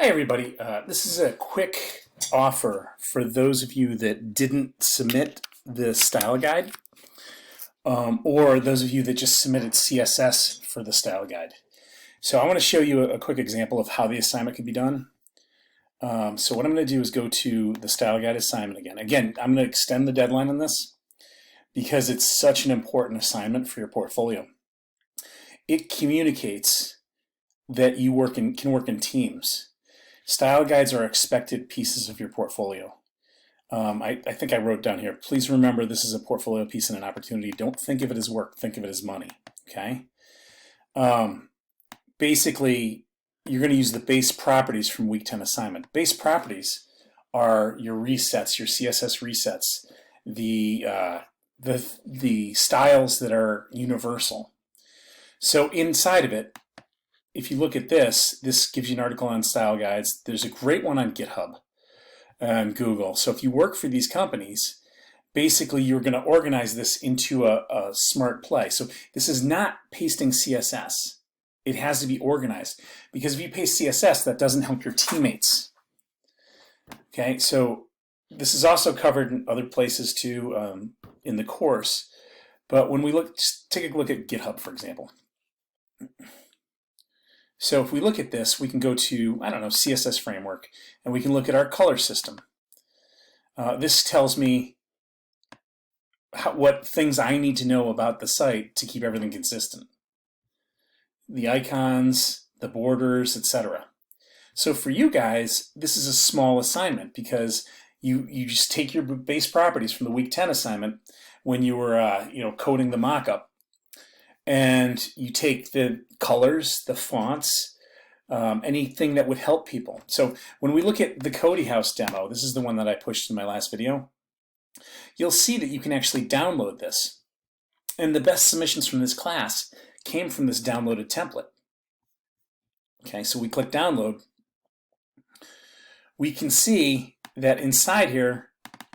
Hi everybody, this is a quick offer for those of you that didn't submit the style guide or those of you that just submitted CSS for the style guide. So I want to show you a quick example of how the assignment can be done. So what I'm going to do is go to the style guide assignment again. Again, I'm going to extend the deadline on this because it's such an important assignment for your portfolio. It communicates that you can work in teams. Style guides are expected pieces of your portfolio. I think I wrote down here, please remember this is a portfolio piece and an opportunity. Don't think of it as work, think of it as money, okay? Basically, you're going to use the base properties from week 10 assignment. Base properties are your resets, your CSS resets, the styles that are universal. So inside of it, if you look at this gives you an article on style guides. There's a great one on GitHub and Google. So if you work for these companies, basically you're going to organize this into a smart play. So this is not pasting CSS. It has to be organized, because if you paste CSS, that doesn't help your teammates. Okay, so this is also covered in other places too in the course. But when we look, just take a look at GitHub, for example. So if we look at this, we can go to, I don't know, CSS framework, and we can look at our color system. This tells me what things I need to know about the site to keep everything consistent. The icons, the borders, etc. So for you guys, this is a small assignment because you just take your base properties from the week 10 assignment when you were coding the mockup, and you take the colors, the fonts, anything that would help people. So when we look at the Cody House demo, this is the one that I pushed in my last video, you'll see that you can actually download this. And the best submissions from this class came from this downloaded template. Okay, so we click download. We can see that inside here,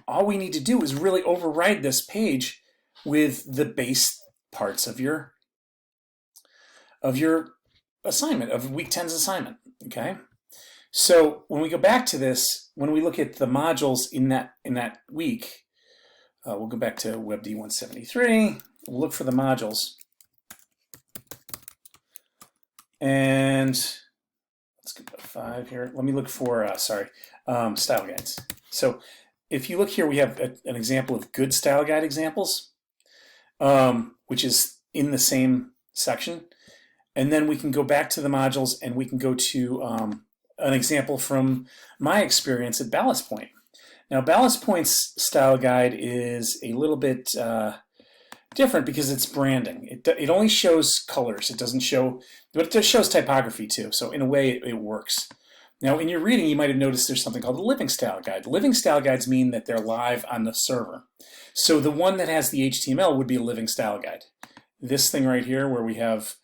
all we need to do is really override this page with the base parts of your assignment, of week 10's assignment, okay? So when we go back to this, when we look at the modules in that week, we'll go back to WebD 173, we'll look for the modules, and let's go to 5 here. Let me look for, style guides. So if you look here, we have an example of good style guide examples, which is in the same section. And then we can go back to the modules, and we can go to an example from my experience at Ballast Point. Now, Ballast Point's style guide is a little bit different because it's branding. It only shows colors. It doesn't show, but it shows typography too. So in a way, it works. Now, in your reading, you might have noticed there's something called a living style guide. Living style guides mean that they're live on the server. So the one that has the HTML would be a living style guide. This thing right here, where we have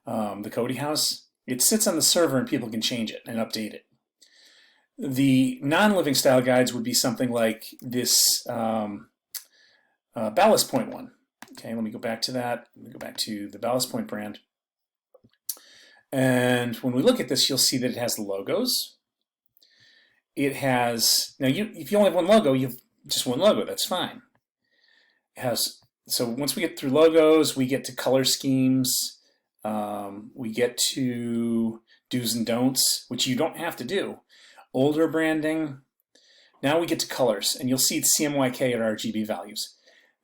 the Cody House, it sits on the server and people can change it and update it. The non-living style guides would be something like this Ballast Point one. Okay, let me go back to that. Let me go back to the Ballast Point brand. And when we look at this, you'll see that it has the logos. It has, now if you only have one logo, you have just one logo, that's fine. It has, so once we get through logos, we get to color schemes. We get to do's and don'ts, which you don't have to do. Older branding. Now we get to colors, and you'll see it's CMYK at RGB values.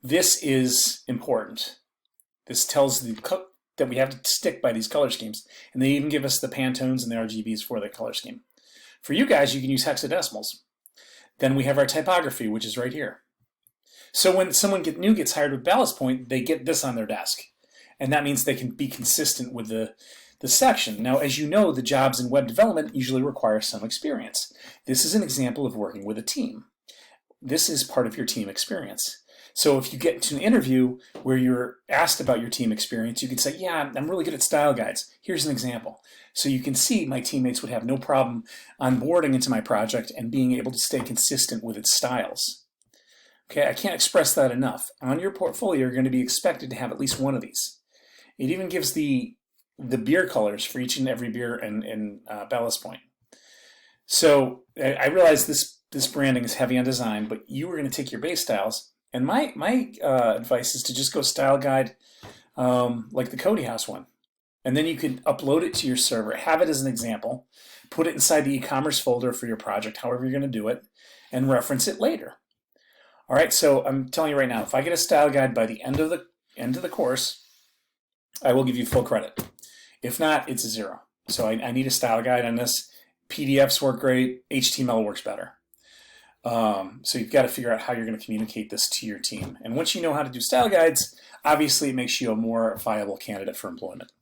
This is important. This tells that we have to stick by these color schemes, and they even give us the Pantones and the RGBs for the color scheme. For you guys, you can use hexadecimals. Then we have our typography, which is right here. So when someone new gets hired with Ballast Point, they get this on their desk. And that means they can be consistent with the section. Now, as you know, the jobs in web development usually require some experience. This is an example of working with a team. This is part of your team experience. So if you get to an interview where you're asked about your team experience, you can say, yeah, I'm really good at style guides. Here's an example. So you can see my teammates would have no problem onboarding into my project and being able to stay consistent with its styles. Okay, I can't express that enough. On your portfolio, you're going to be expected to have at least one of these. It even gives the beer colors for each and every beer in Ballast Point. So I realize this branding is heavy on design, but you were going to take your base styles. And my advice is to just go style guide like the Cody House one. And then you can upload it to your server, have it as an example, put it inside the e-commerce folder for your project, however you're going to do it, and reference it later. All right, so I'm telling you right now, if I get a style guide by the end of the course, I will give you full credit. If not, it's a 0. So I need a style guide on this. PDFs work great. HTML works better. So you've got to figure out how you're going to communicate this to your team. And once you know how to do style guides, obviously it makes you a more viable candidate for employment.